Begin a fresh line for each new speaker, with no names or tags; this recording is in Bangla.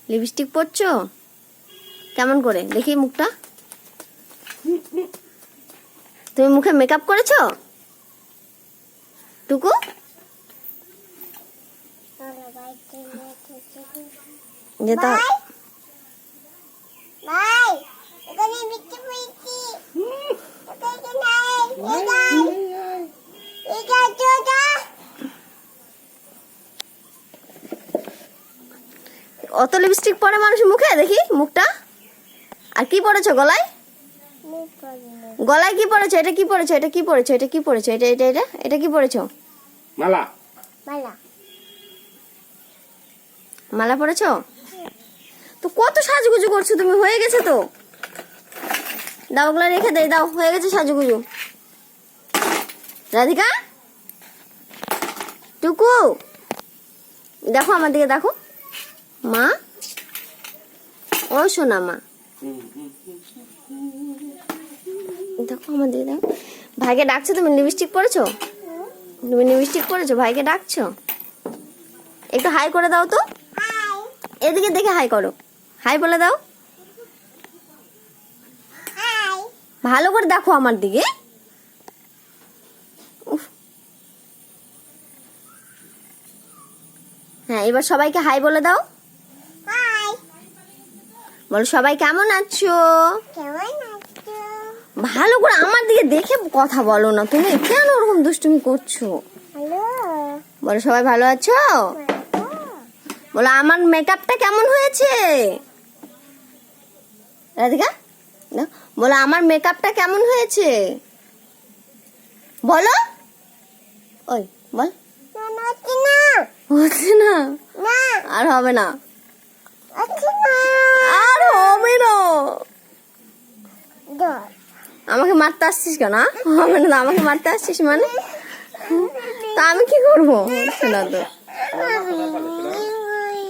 লিপস্টিক পরছো? কেমন করে দেখি মুখটা? তুমি মুখে মেকআপ করেছো টুকু? যেটা অত লিপস্টিক পরে মানুষের মুখে দেখি মুখটা। আর কি পরেছো গলায়? গলায় কি পরেছো? এটা কি পরেছো? এটা কি পরেছো? এটা কি পরেছো? এটা এটা এটা এটা কি পরেছো?
মালা।
মালা
মালা পরেছো? তো কত সাজুগুজু করছো তুমি, হয়ে গেছে তো। দাও ওগুলা রেখে দেই, দাও, হয়ে গেছে সাজুগুজু। রাধিকা, টুকু, দেখো আমার দিকে, দেখো মা, ও শোনা মা, দেখো আমার দিকে, দেখো। ভাইকে ডাকছো তুমি? লিপস্টিক পরেছো? তুমি লিপস্টিক পরেছো? ভাইকে ডাকছো? একটু হাই করে দাও তো। এদিকে দেখে হাই করো, হাই বলে দাও। ভালো করে দেখো আমার দিকে। উফ। হ্যাঁ, এবার সবাইকে হাই বলে দাও। বলো সবাই কেমন আছো? ভালো করে আমার দিকে দেখে কথা বলো না, তুমি কেন ওরকম দুষ্টুমি করছো? বলো সবাই ভালো আছো? বলো আমার মেকআপটা কেমন হয়েছে? রাধিকা, বলো আমার মেকআপটা কেমন হয়েছে? বলো। ওই বল। হচ্ছে না, আর হবে না, আর হবে না। আমাকে মারতে আসছিস কেন? হবে না, আমাকে মারতে আসছিস মানে? তা আমি কি করবো? হচ্ছে না তো।